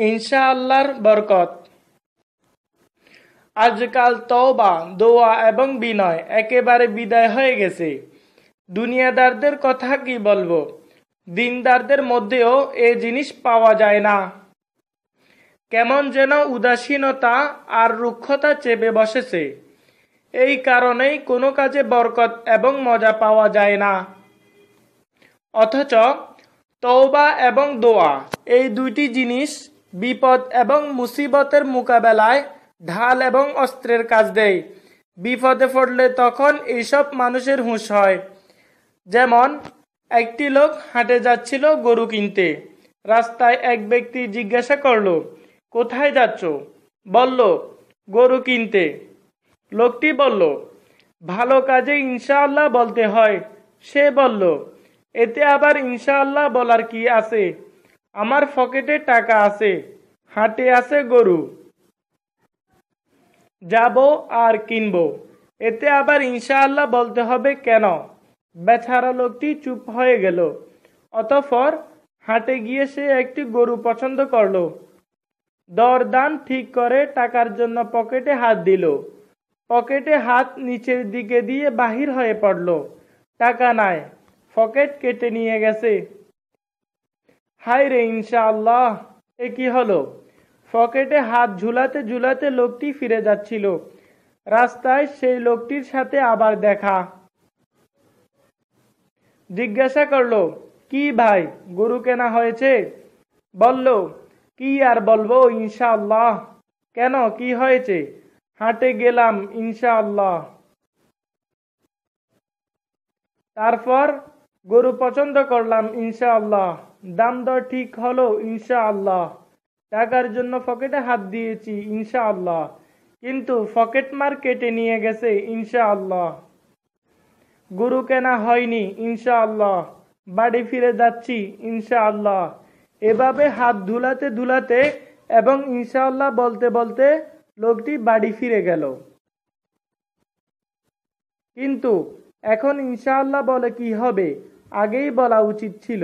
ইনশাআল্লাহর বরকত। আজকাল তওবা, দোয়া এবং বিনয় একেবারে বিদায় হয়ে গেছে। দুনিয়াদারদের কথা কি বলবো, দিনদারদের মধ্যেও এ জিনিস পাওয়া যায় না। কেমন যেন উদাসীনতা আর রুক্ষতা চেপে বসেছে। এই কারণেই কোনো কাজে বরকত এবং মজা পাওয়া যায় না। অথচ তওবা এবং দোয়া এই দুইটি জিনিস বিপদ এবং মুসিবতের মোকাবেলায় ঢাল এবং অস্ত্রের কাজ দেয়। বিপদে পড়লে তখন এইসব মানুষের হুঁশ হয়। যেমন একটি লোক হাটে যাচ্ছিল গরু কিনতে। রাস্তায় এক ব্যক্তি জিজ্ঞাসা করলো, কোথায় যাচ্ছ? বলল, গরু কিনতে। লোকটি বলল, ভালো কাজে ইনশাআল্লাহ বলতে হয়। সে বলল, এতে আবার ইনশাআল্লাহ বলার কি আছে? আমার পকেটে টাকা আছে, হাটে আছে গরু, যাব আর কিনবো, এতে আবার ইনশাআল্লাহ বলতে হবে কেন? বেচারা লোকটি চুপ হয়ে গেল। অতঃপর হাটে গিয়ে সে একটি গরু পছন্দ করলো। দরদাম ঠিক করে টাকার জন্য পকেটে হাত দিল। পকেটে হাত নিচের দিকে দিয়ে বাহির হয়ে পড়ল। টাকা নাই, পকেট কেটে নিয়ে গেছে। হায় রে ইনশাআল্লাহ, এ কি হলো? পকেটে হাত ঝুলাতে ঝুলাতে লোকটি ফিরে যাচ্ছিল। রাস্তায় সেই লোকটির সাথে আবার দেখা। জিজ্ঞাসা করলো, কি ভাই, গরু কেনা হয়েছে? বলল, কি আর বলবো ইনশাআল্লাহ। কেন, কি হয়েছে? হাটে গেলাম ইনশাআল্লাহ। তারপর গরু পছন্দ করলাম ইনশাআল্লাহ, দাম দর ঠিক হলো ইনশাআল্লাহ, টাকার জন্য পকেটে হাত দিয়েছি ইনশাআল্লাহ, কিন্তু পকেট মার কেটে নিয়ে গেছে ইনশাআল্লাহ। গরু কেনা হয়নি ইনশাআল্লাহ, বাড়ি ফিরে যাচ্ছি ইনশাআল্লাহ। এভাবে হাত ধুলাতে ধুলাতে এবং ইনশাআল্লাহ বলতে বলতে লোকটি বাড়ি ফিরে গেল। কিন্তু এখন ইনশাআল্লাহ বলে কি হবে? আগেই বলা উচিত ছিল।